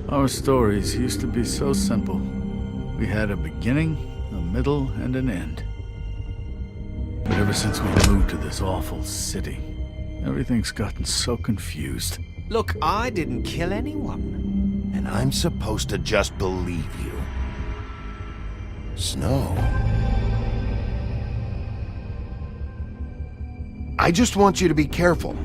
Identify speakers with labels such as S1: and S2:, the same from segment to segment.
S1: Our stories used to be so simple. We had a beginning, a middle, and an end. But ever since we moved to this awful city, everything's gotten so confused.
S2: Look, I didn't kill anyone.
S3: And I'm supposed to just believe you. Snow. I just want you to be careful.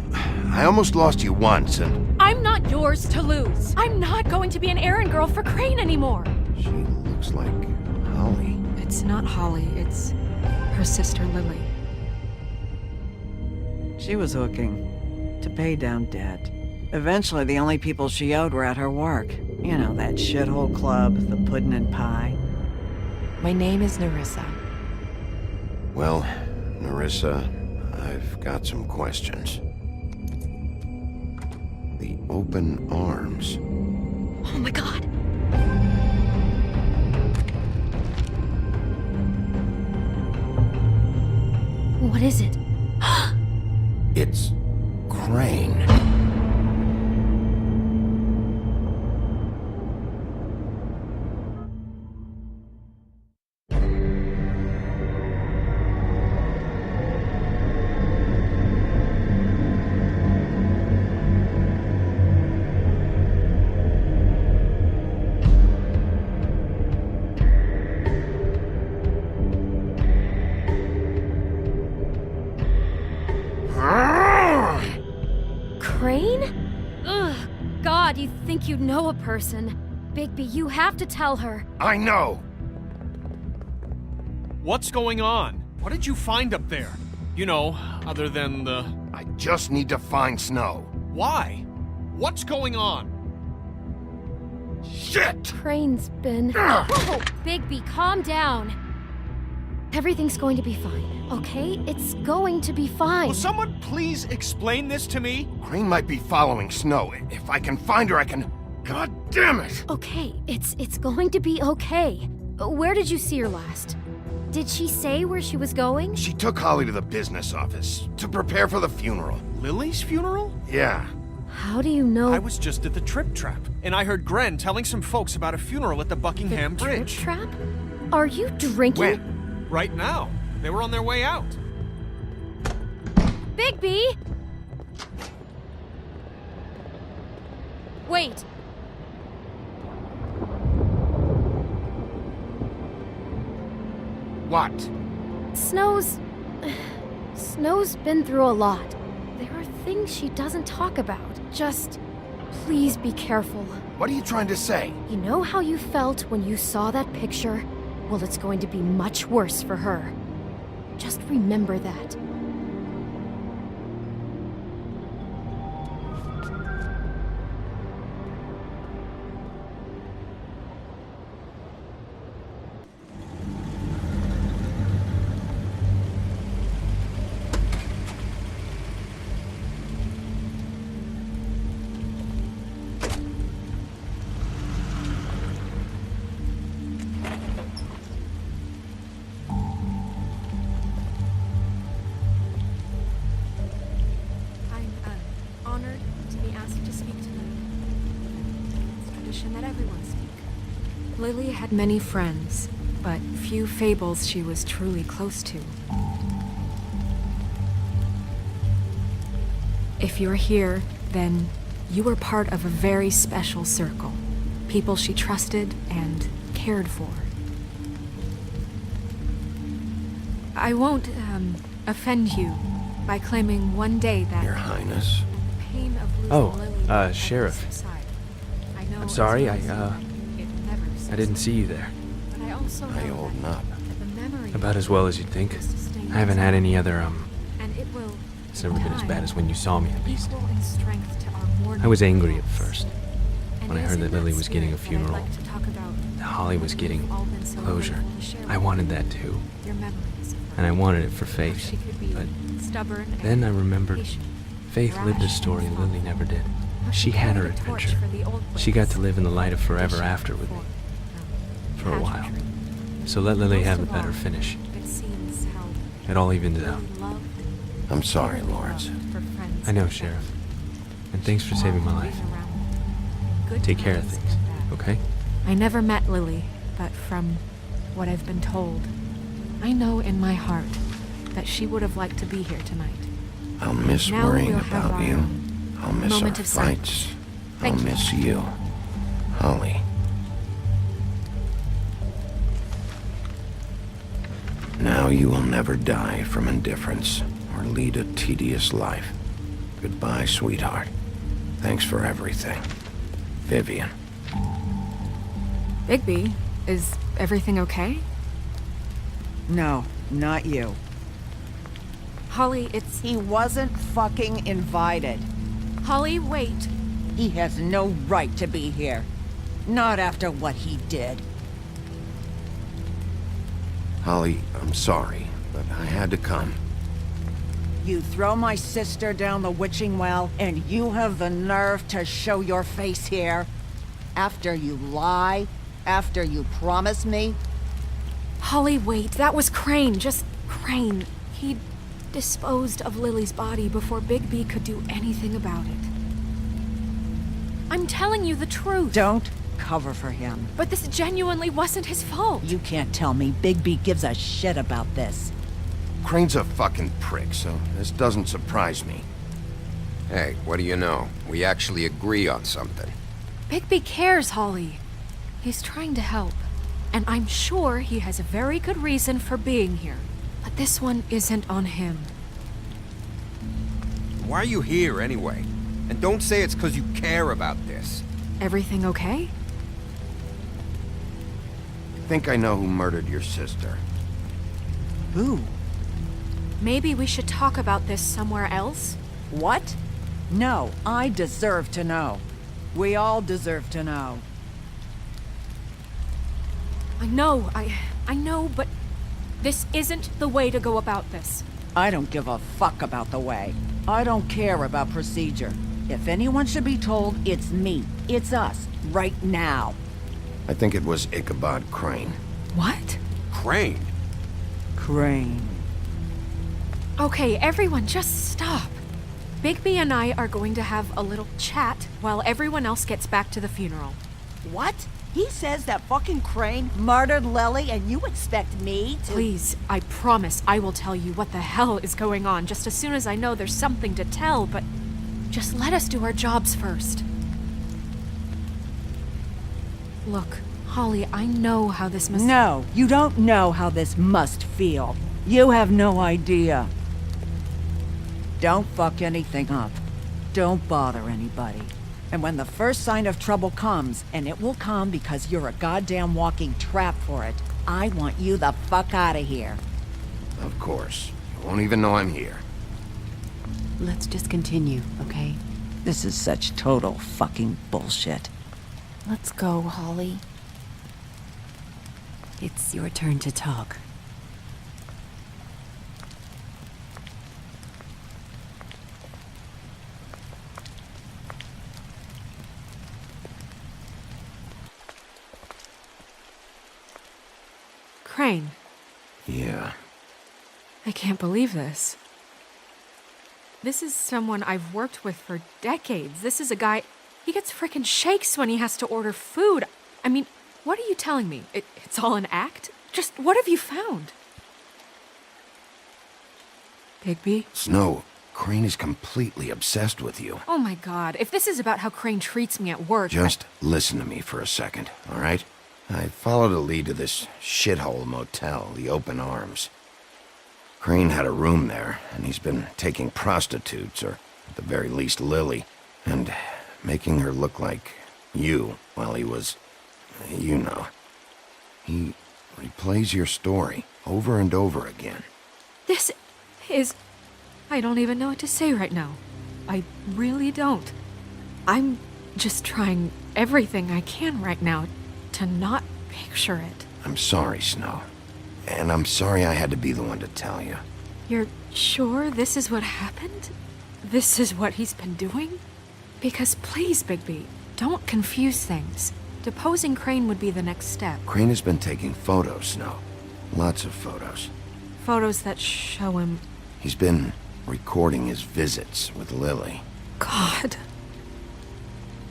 S3: I almost lost you once, and...
S4: I'm not yours to lose. I'm not going to be an errand girl for Crane anymore.
S3: She looks like Holly.
S5: It's not Holly, it's her sister Lily.
S6: She was hooking to pay down debt. Eventually, the only people she owed were at her work. You know, that shithole club, the puddin' and pie.
S5: My name is Nerissa.
S3: Well, Nerissa, I've got some questions. The open arms.
S4: Oh my god. What is it?
S3: It's Crane.
S4: Crane? Ugh. God, you think you know a person. Bigby, you have to tell her.
S3: I know!
S2: What's going on? What did you find up there? You know, other than the...
S3: I just need to find Snow.
S2: Why? What's going on?
S3: Shit!
S4: Crane's been... Whoa! Bigby, calm down. Everything's going to be fine, okay? It's going to be fine.
S2: Will someone please explain this to me?
S3: Crane might be following Snow. If I can find her, I can... God damn it!
S4: Okay, it's going to be okay. Where did you see her last? Did she say where she was going?
S3: She took Holly to the business office to prepare for the funeral.
S2: Lily's funeral?
S3: Yeah.
S4: How do you know?
S2: I was just at the Trip Trap, and I heard Gren telling some folks about a funeral at the Buckingham
S4: the
S2: Bridge.
S4: Trip Trap? Are you drinking?
S2: When? Right now. They were on their way out.
S4: Bigby! Wait.
S3: What?
S4: Snow's been through a lot. There are things she doesn't talk about. Just, please be careful.
S3: What are you trying to say?
S4: You know how you felt when you saw that picture? Well, it's going to be much worse for her. Just remember that. Honored to be asked to speak to you. It's tradition that everyone speak.
S5: Lily had many friends, but few fables she was truly close to. If you're here, then you were part of a very special circle. People she trusted and cared for. I won't, offend you by claiming one day that...
S3: Your Highness.
S5: Pain of losing
S7: Oh,
S5: Lily will
S7: Sheriff.
S5: subside. I know
S7: I'm sorry,
S5: as well as you, it never
S7: I didn't
S5: subsides.
S7: see you there.
S5: But I
S4: also know
S3: How you holding
S4: that
S3: up?
S4: the memory
S7: About as well as you'd think.
S4: will sustain
S7: I haven't had any
S4: itself,
S7: other,
S4: and it will,
S7: it's never
S4: in
S7: been as
S4: time,
S7: bad as when you saw me, at least.
S4: equal in strength to our mortal
S7: I was angry at
S4: selves.
S7: first.
S4: And
S7: when I
S4: it is
S7: heard
S4: in
S7: that Lily was getting a
S4: spirit that I'd
S7: funeral.
S4: like to talk about
S7: That Holly was
S4: when
S7: getting
S4: we've all been so
S7: closure.
S4: grateful to share
S7: I
S4: with
S7: wanted
S4: her
S7: that too.
S4: your memories of her.
S7: And I wanted it for
S4: How
S7: Faith.
S4: she could be
S7: But
S4: stubborn
S7: then I
S4: and
S7: remembered
S4: patient,
S7: Faith lived a
S4: rash
S7: story
S4: and
S7: Lily
S4: thoughtful.
S7: never did.
S4: How
S7: She had her
S4: carried a torch
S7: adventure.
S4: for the old
S7: She got
S4: ways,
S7: to live in the light of forever
S4: vision
S7: after with me. For a while.
S4: pageantry.
S7: So let Lily
S4: Most
S7: have a
S4: of
S7: better
S4: all,
S7: finish.
S4: It seems how
S7: It all evens out.
S4: Lily loved
S3: I'm sorry,
S4: dearly
S3: Lawrence.
S4: loved her friends
S7: I know,
S4: and
S7: Sheriff.
S4: family.
S7: And thanks for saving my life.
S4: Being around good
S7: Take care of
S4: times
S7: things,
S4: and bad.
S7: okay?
S5: I never met Lily, but from what I've been told, I know in my heart that she would have liked to be here tonight.
S3: I'll miss
S5: Now
S3: worrying
S5: we'll have
S3: about
S5: our
S3: you. I'll miss our
S5: moment of silence.
S3: fights.
S5: Thank
S3: I'll
S5: you.
S3: miss you. Holly. Now you will never die from indifference or lead a tedious life. Goodbye, sweetheart. Thanks for everything. Vivian.
S5: Bigby, is everything okay?
S6: No, not you.
S5: Holly, it's...
S6: He wasn't fucking invited.
S5: Holly, wait.
S6: He has no right to be here. Not after what he did.
S3: Holly, I'm sorry, but I had to come.
S6: You throw my sister down the witching well, and you have the nerve to show your face here? After you lie? After you promise me?
S5: Holly, wait. That was Crane. Just Crane. He disposed of Lily's body before Bigby could do anything about it. I'm telling you the truth.
S6: Don't cover for him.
S5: But this genuinely wasn't his fault.
S6: You can't tell me Bigby gives a shit about this.
S3: Crane's a fucking prick, so this doesn't surprise me.
S8: Hey, what do you know? We actually agree on something.
S5: Bigby cares, Holly. He's trying to help. And I'm sure he has a very good reason for being here. But this one isn't on him.
S8: Why are you here anyway? And don't say it's because you care about this.
S5: Everything okay?
S3: I think I know who murdered your sister.
S6: Who?
S5: Maybe we should talk about this somewhere else?
S6: What? No, I deserve to know. We all deserve to know.
S5: I know, but this isn't the way to go about this.
S6: I don't give a fuck about the way. I don't care about procedure. If anyone should be told, it's me. It's us. Right now.
S3: I think it was Ichabod Crane.
S5: What?
S8: Crane?
S6: Crane.
S5: Okay, everyone, just stop. Bigby and I are going to have a little chat while everyone else gets back to the funeral.
S6: What? He says that fucking Crane murdered Lily and you expect me to—
S5: Please, I promise I will tell you what the hell is going on just as soon as I know there's something to tell, but just let us do our jobs first. Look, Holly, I know how this must—
S6: No, you don't know how this must feel. You have no idea. Don't fuck anything up. Don't bother anybody. And when the first sign of trouble comes, and it will come because you're a goddamn walking trap for it, I want you the fuck out of here.
S3: Of course. You won't even know I'm here.
S9: Let's just continue, okay?
S6: This is such total fucking bullshit.
S9: Let's go, Holly. It's your turn to talk.
S5: Crane,
S3: Yeah.
S5: I can't believe this. This is someone I've worked with for decades. This is a guy, he gets frickin' shakes when he has to order food. I mean, what are you telling me? It's all an act? Just what have you found? Bigby?
S3: Snow, Crane is completely obsessed with you.
S5: Oh my god, if this is about how Crane treats me at work—
S3: Just listen to me for a second, all right? I followed a lead to this shithole motel, the Open Arms. Crane had a room there, and he's been taking prostitutes, or at the very least Lily, and making her look like you while he was, you know. He Replays your story over and over again.
S5: This is... I don't even know what to say right now. I really don't. I'm just trying everything I can right now to not picture it.
S3: I'm sorry, Snow. And I'm sorry I had to be the one to tell you.
S5: You're sure this is what happened? This is what he's been doing? Because please, Bigby, don't confuse things. Deposing Crane would be the next step.
S3: Crane has been taking photos, Snow. Lots of photos.
S5: Photos that show him...
S3: He's been recording his visits with Lily.
S5: God.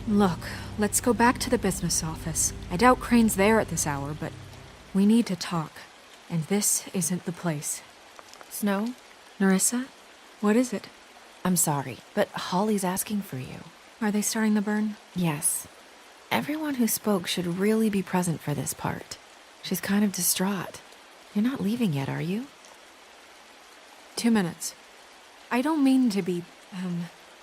S5: Look, let's go back to the business office. I doubt Crane's there at this hour, but we need to talk. And this isn't the place.
S10: Snow?
S5: Nerissa? What is it?
S10: I'm sorry, but Holly's asking for you.
S5: Are they starting the burn?
S10: Yes. Everyone who spoke should really be present for this part. She's kind of distraught. You're not leaving yet, are you?
S5: 2 minutes. I don't mean to be,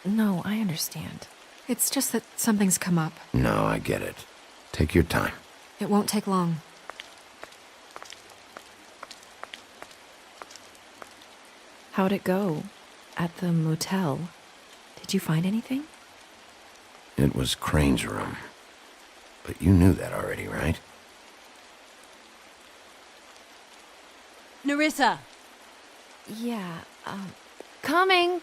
S10: No, I understand.
S5: It's just that something's come up.
S3: No, I get it. Take your time.
S5: It won't take long.
S10: How'd it go? At the motel? Did you find anything?
S3: It was Crane's room. But you knew that already, right?
S9: Nerissa!
S10: Yeah, coming!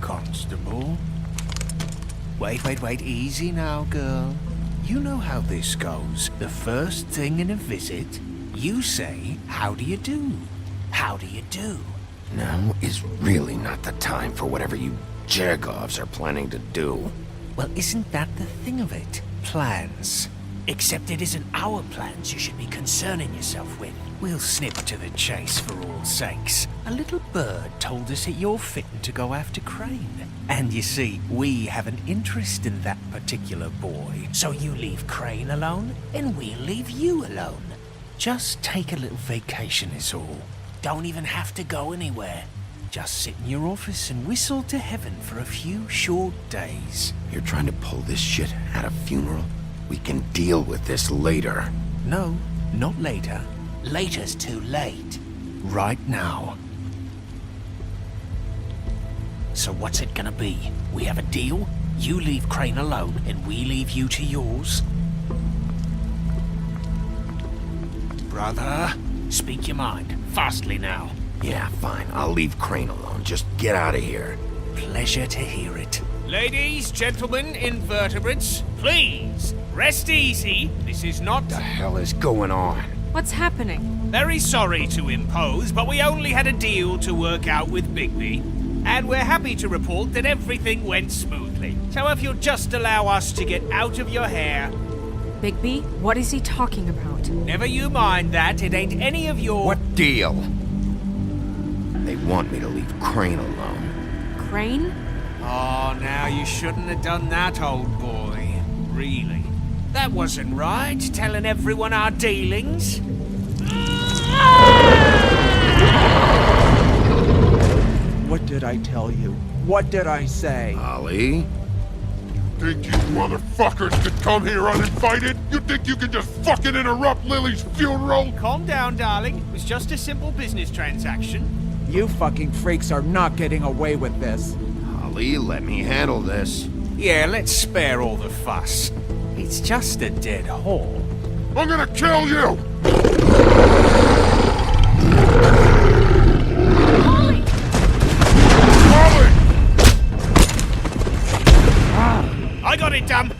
S11: Constable? Wait, easy now, girl. You know how this goes. The first thing in a visit, you say, how do you do? How do you do?
S3: Now is really not the time for whatever you Jergovs are planning to do.
S11: Well, isn't that the thing of it? Plans. Except it isn't our plans you should be concerning yourself with. We'll snip to the chase for all sakes. A little bird told us that you're fitting to go after Crane. And you see, we have an interest in that particular boy. So you leave Crane alone, and we'll leave you alone. Just take a little vacation is all. Don't even have to go anywhere. Just sit in your office and whistle to heaven for a few short days.
S3: You're trying to pull this shit at a funeral? We can deal with this later.
S11: No, not later. Later's too late. Right now. So what's it gonna be? We have a deal? You leave Crane alone, and we leave you to yours? Brother, speak your mind. Fastly now.
S3: Yeah, fine. I'll leave Crane alone. Just get out of here.
S11: Pleasure to hear it.
S2: Ladies, gentlemen, invertebrates, please, rest easy. This is not...
S3: What the hell is going on?
S5: What's happening?
S2: Very sorry to impose, but we only had a deal to work out with Bigby. And we're happy to report that everything went smoothly. So if you'll just allow us to get out of your hair...
S5: Bigby, what is he talking about?
S2: Never you mind that, it ain't any of your...
S3: What deal? They want me to leave Crane alone.
S5: Crane?
S2: Oh, now you shouldn't have done that, old boy. Really. That wasn't right, telling everyone our dealings.
S12: What did I tell you? What did I say?
S3: Ollie?
S13: Think you motherfuckers could come here uninvited? You think you can just fucking interrupt Lily's funeral?
S2: Calm down, darling. It was just a simple business transaction.
S12: You fucking freaks are not getting away with this.
S3: Ollie, let me handle this.
S2: Yeah, let's spare all the fuss. It's just a dead hole.
S13: I'm gonna kill you!
S2: Holly! I got it, damn!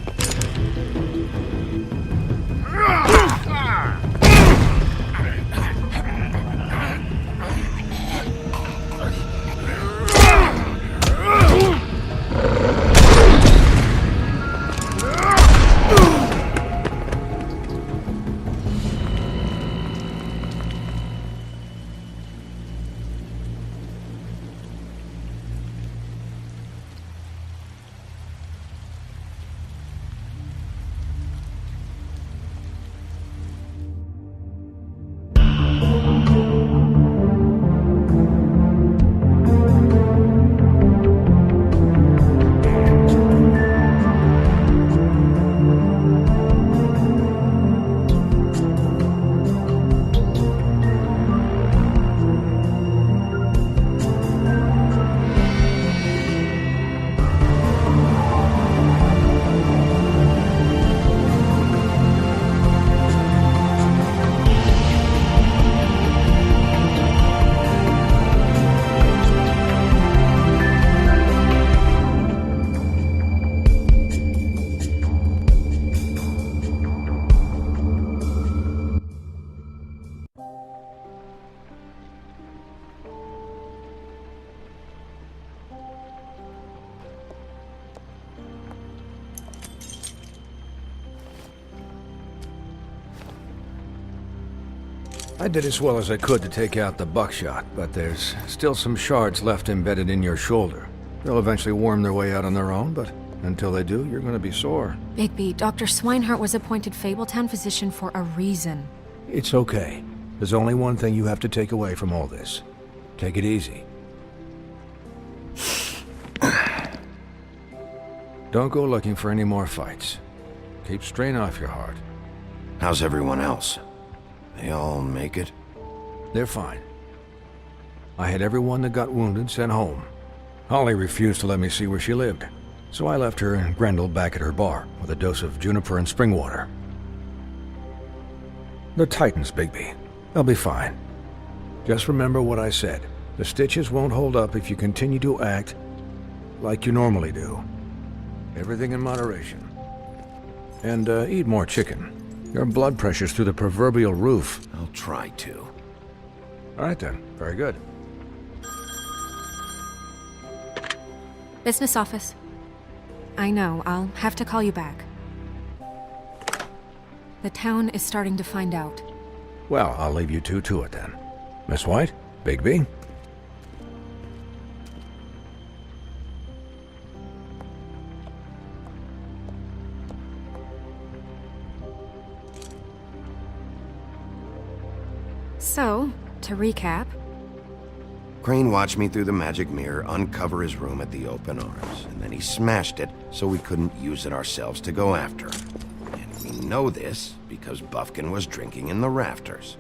S14: I did as well as I could to take out the buckshot, but there's still some shards left embedded in your shoulder. They'll eventually worm their way out on their own, but until they do, you're gonna be sore.
S5: Bigby, Dr. Swinehart was appointed Fabletown physician for a reason.
S14: It's okay. There's only one thing you have to take away from all this. Take it easy. Don't go looking for any more fights. Keep strain off your heart.
S3: How's everyone else? They all make it?
S14: They're fine. I had everyone that got wounded sent home. Holly refused to let me see where she lived, so I left her and Grendel back at her bar with a dose of juniper and spring water. The Titans, Bigby. They'll be fine. Just remember what I said. The stitches won't hold up if you continue to act like you normally do. Everything in moderation. And eat more chicken. Your blood pressure's through the proverbial roof.
S3: I'll try to.
S14: All right then. Very good.
S5: Business office. I know, I'll have to call you back. The town is starting to find out.
S14: Well, I'll leave you two to it then. Miss White? Bigby?
S5: So, to recap...
S3: Crane watched me through the magic mirror uncover his room at the open arms, and then he smashed it so we couldn't use it ourselves to go after him. And we know this because Buffkin was drinking in the rafters.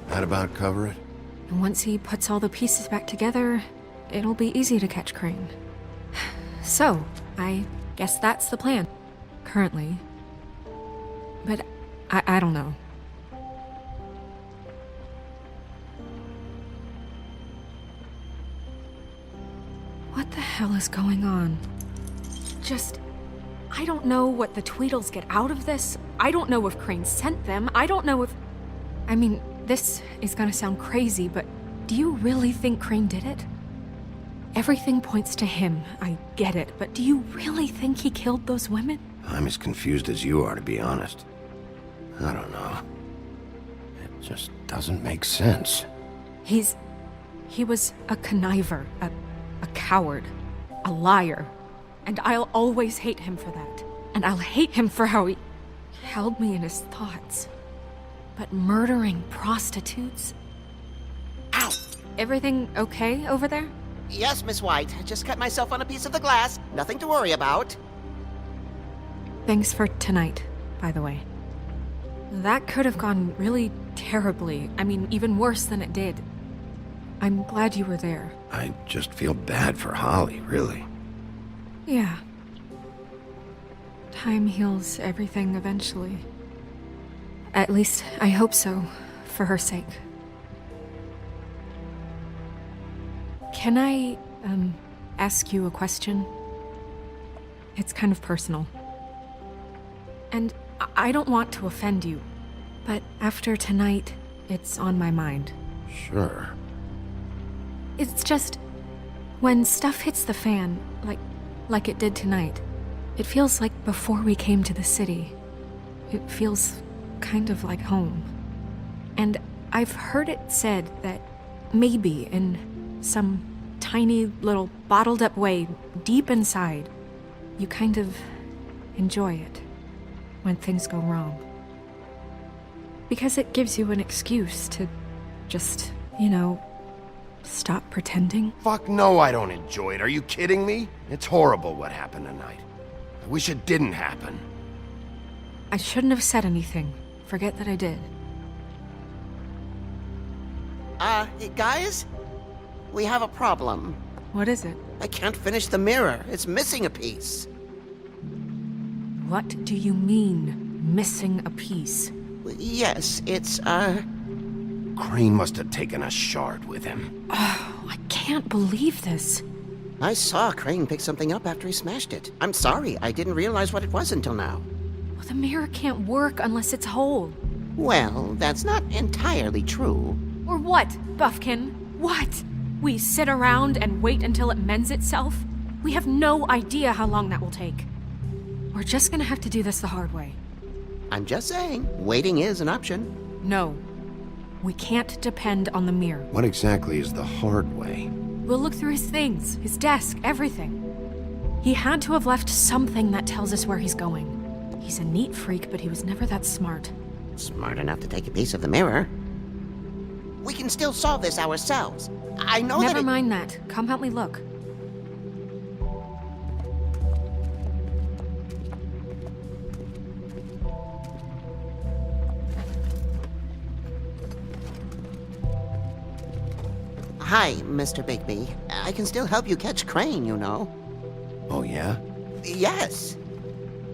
S3: That about cover it?
S5: And once he puts all the pieces back together, it'll be easy to catch Crane. So, I guess that's the plan. Currently. But I don't know. What the hell is going on? I don't know what the Tweedles get out of this. I don't know if Crane sent them. I don't know if... I mean, this is gonna sound crazy, but do you really think Crane did it? Everything points to him, I get it, but do you really think he killed those women?
S3: I'm as confused as you are, to be honest. I don't know. It just doesn't make sense.
S5: He was a conniver, a coward, a liar. And I'll always hate him for that. And I'll hate him for how he held me in his thoughts. But murdering prostitutes? Ow! Everything okay over there?
S15: Yes, Miss White. I just cut myself on a piece of the glass. Nothing to worry about.
S5: Thanks for tonight, by the way. That could have gone really terribly. I mean, even worse than it did. I'm glad you were there.
S3: I just feel bad for Holly, really.
S5: Yeah. Time heals everything eventually. At least, I hope so, for her sake. Can I, ask you a question? It's kind of personal. And I don't want to offend you, but after tonight, it's on my mind.
S3: Sure.
S5: It's just, when stuff hits the fan, like it did tonight, it feels like before we came to the city. It feels kind of like home. And I've heard it said that maybe in some tiny little bottled up way deep inside, you kind of enjoy it when things go wrong. Because it gives you an excuse to just, stop pretending.
S3: Fuck no, I don't enjoy it. Are you kidding me? It's horrible what happened tonight. I wish it didn't happen.
S5: I shouldn't have said anything. Forget that I did.
S15: Guys? We have a problem.
S5: What is it?
S15: I can't finish the mirror. It's missing a piece.
S5: What do you mean, missing a piece?
S15: Yes, it's,
S3: Crane must have taken a shard with him.
S5: Oh, I can't believe this.
S15: I saw Crane pick something up after he smashed it. I'm sorry, I didn't realize what it was until now.
S5: Well, the mirror can't work unless it's whole.
S15: Well, that's not entirely true.
S5: Or what, Buffkin? What? We sit around and wait until it mends itself? We have no idea how long that will take. We're just gonna have to do this the hard way.
S15: I'm just saying, waiting is an option.
S5: No. We can't depend on the mirror.
S3: What exactly is the hard way?
S5: We'll look through his things, his desk, everything. He had to have left something that tells us where he's going. He's a neat freak, but he was never that smart.
S15: Smart enough to take a piece of the mirror. We can still solve this ourselves. I know
S5: Never mind that. Come help me look.
S15: Hi, Mr. Bigby. I can still help you catch Crane, you know.
S3: Oh, yeah?
S15: Yes.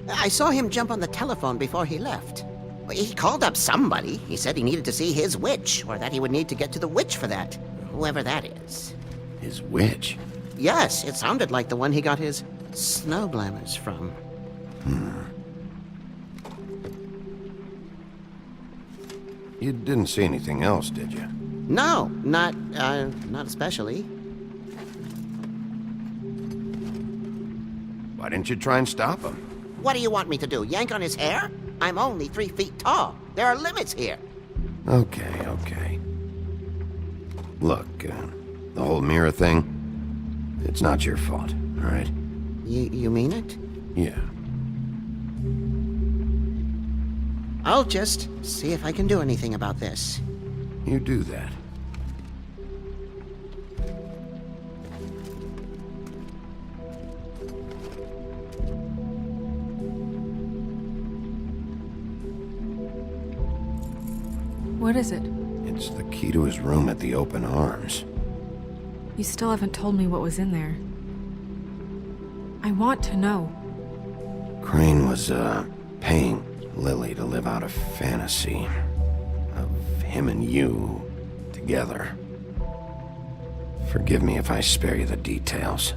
S15: I saw him jump on the telephone before he left. He called up somebody. He said he needed to see his witch, or that he would need to get to the witch for that. Whoever that is.
S3: His witch?
S15: Yes, it sounded like the one he got his snow glamours from.
S3: You didn't see anything else, did you?
S15: No, not especially.
S3: Why didn't you try and stop him?
S15: What do you want me to do, yank on his hair? I'm only 3 feet tall. There are limits here.
S3: Okay. Look, the whole mirror thing, it's not your fault, all right?
S15: You mean it?
S3: Yeah.
S15: I'll just see if I can do anything about this.
S3: You do that.
S5: What is it?
S3: It's the key to his room at the Open Arms.
S5: You still haven't told me what was in there. I want to know.
S3: Crane was, paying Lily to live out a fantasy of him and you together. Forgive me if I spare you the details.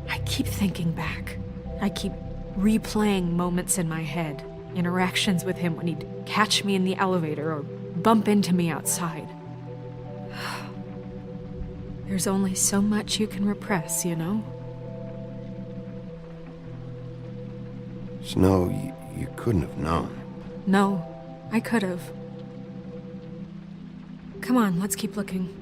S5: I keep thinking back. I keep replaying moments in my head. Interactions with him when he'd catch me in the elevator or bump into me outside. There's only so much you can repress, you know?
S3: Snow, you couldn't have known.
S5: No, I could have. Come on, let's keep looking.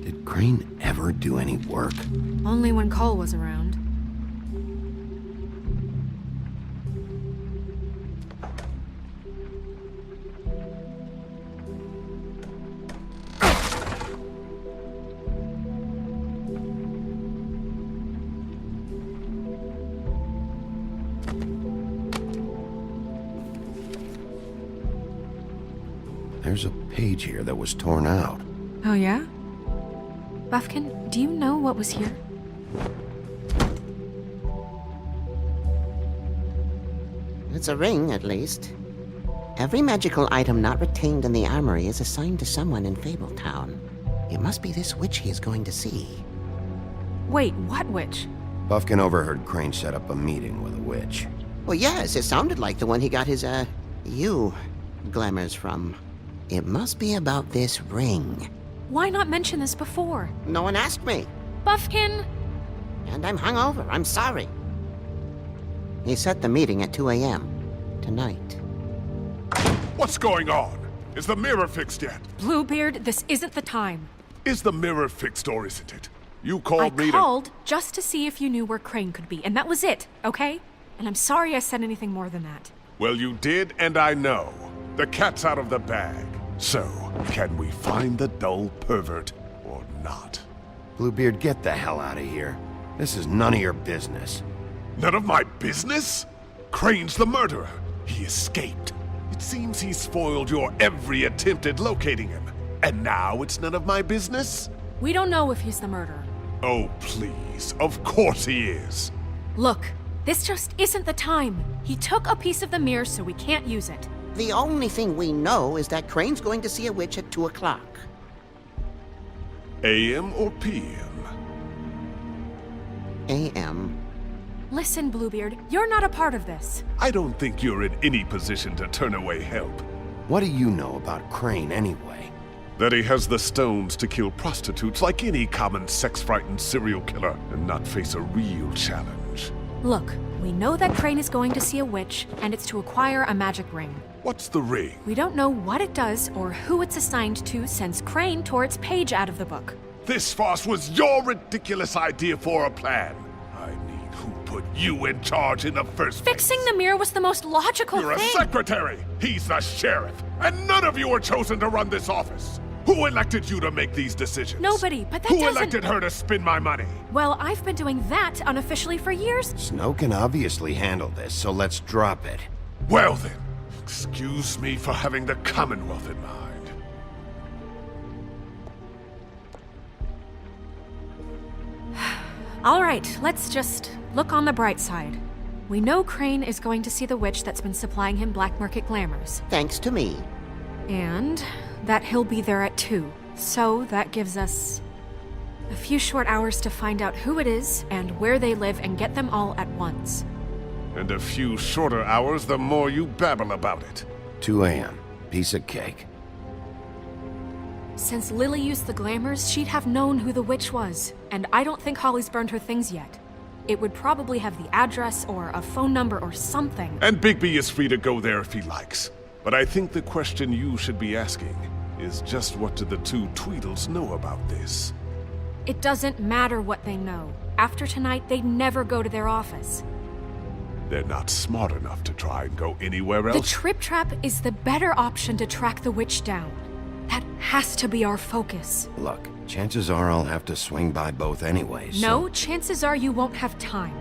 S3: Did Crane ever do any work?
S5: Only when Cole was around.
S3: There's a page here that was torn out.
S5: Oh, yeah? Buffkin, do you know what was here?
S15: It's a ring, at least. Every magical item not retained in the armory is assigned to someone in Fabletown. It must be this witch he is going to see.
S5: Wait, what witch?
S3: Buffkin overheard Crane set up a meeting with a witch.
S15: Well, yes, it sounded like the one he got his, glamours from. It must be about this ring.
S5: Why not mention this before?
S15: No one asked me.
S5: Buffkin!
S15: And I'm hungover. I'm sorry. He set the meeting at 2 a.m. tonight.
S13: What's going on? Is the mirror fixed yet?
S5: Bluebeard, this isn't the time.
S13: Is the mirror fixed or isn't it? You called me
S5: I called just to see if you knew where Crane could be, and that was it, okay? And I'm sorry I said anything more than that.
S13: Well, you did, and I know. The cat's out of the bag. So, can we find the dull pervert or not?
S3: Bluebeard, get the hell out of here. This is none of your business.
S13: None of my business? Crane's the murderer. He escaped. It seems he spoiled your every attempt at locating him. And now it's none of my business?
S5: We don't know if he's the murderer.
S13: Oh, please. Of course he is.
S5: Look, this just isn't the time. He took a piece of the mirror, so we can't use it.
S15: The only thing we know is that Crane's going to see a witch at 2 o'clock.
S13: AM or PM?
S15: a.m.
S5: Listen, Bluebeard, you're not a part of this.
S13: I don't think you're in any position to turn away help.
S3: What do you know about Crane anyway?
S13: That he has the stones to kill prostitutes like any common sex-frightened serial killer and not face a real challenge.
S5: Look, we know that Crane is going to see a witch, and it's to acquire a magic ring.
S13: What's the ring?
S5: We don't know what it does or who it's assigned to since Crane tore its page out of the book.
S13: This farce was your ridiculous idea for a plan. I mean, who put you in charge in the first place?
S5: Fixing the mirror was the most logical
S13: You're
S5: thing.
S13: a secretary! He's the sheriff! And none of you were chosen to run this office! Who elected you to make these decisions?
S5: Nobody, but that
S13: Who
S5: doesn't...
S13: elected her to spend my money?
S5: Well, I've been doing that unofficially for years.
S3: Snow can obviously handle this, so let's drop it.
S13: Well then, excuse me for having the Commonwealth in mind.
S5: All right, let's just look on the bright side. We know Crane is going to see the witch that's been supplying him black market glamours.
S15: Thanks to me.
S5: And that he'll be there at 2. So that gives us a few short hours to find out who it is and where they live and get them all at once.
S13: And a few shorter hours the more you babble about it.
S3: 2 a.m. Piece of cake.
S5: Since Lily used the glamours, she'd have known who the witch was. And I don't think Holly's burned her things yet. It would probably have the address or a phone number or something.
S13: And Bigby is free to go there if he likes. But I think the question you should be asking is just what do the two Tweedles know about this?
S5: It doesn't matter what they know. After tonight, they'd never go to their office.
S13: They're not smart enough to try and go anywhere
S5: The
S13: else.
S5: Trip Trap is the better option to track the witch down. That has to be our focus.
S3: Look, chances are I'll have to swing by both anyways.
S5: No, chances are you won't have time.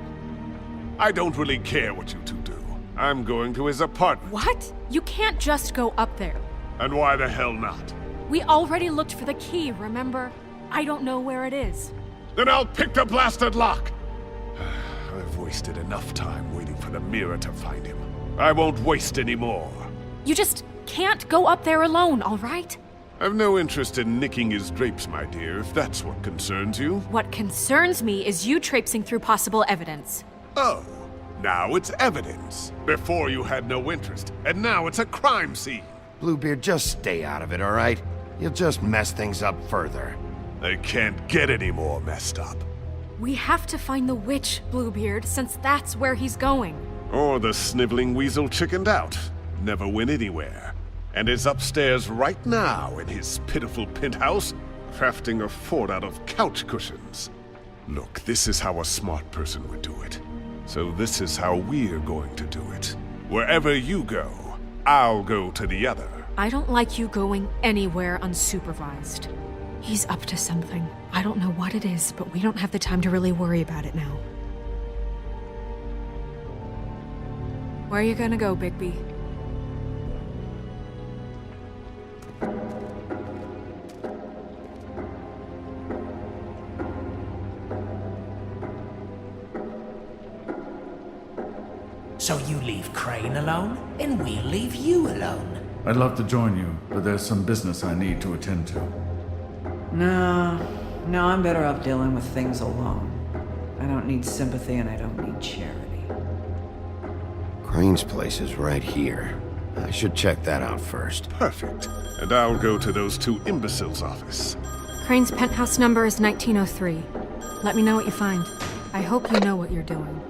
S13: I don't really care what you two do. I'm going to his apartment.
S5: What? You can't just go up there.
S13: And why the hell not?
S5: We already looked for the key, remember? I don't know where it is.
S13: Then I'll pick the blasted lock! I've wasted enough time waiting for the mirror to find him. I won't waste any more.
S5: You just can't go up there alone, all right?
S13: I've no interest in nicking his drapes, my dear, if that's what concerns you.
S5: What concerns me is you traipsing through possible evidence.
S13: Oh, now it's evidence. Before you had no interest, and now it's a crime scene.
S3: Bluebeard, just stay out of it, all right? You'll just mess things up further.
S13: They can't get any more messed up.
S5: We have to find the witch, Bluebeard, since that's where he's going.
S13: Or the sniveling weasel chickened out. Never went anywhere. And is upstairs right now in his pitiful penthouse, crafting a fort out of couch cushions. Look, this is how a smart person would do it. So this is how we're going to do it. Wherever you go, I'll go to the other.
S5: I don't like you going anywhere unsupervised. He's up to something. I don't know what it is, but we don't have the time to really worry about it now. Where are you gonna go, Bigby?
S11: So you leave Crane alone, and we'll leave you alone.
S1: I'd love to join you, but there's some business I need to attend to.
S6: No, I'm better off dealing with things alone. I don't need sympathy and I don't need charity.
S3: Crane's place is right here. I should check that out first.
S13: Perfect. And I'll go to those two imbeciles' office.
S5: Crane's penthouse number is 1903. Let me know what you find. I hope you know what you're doing.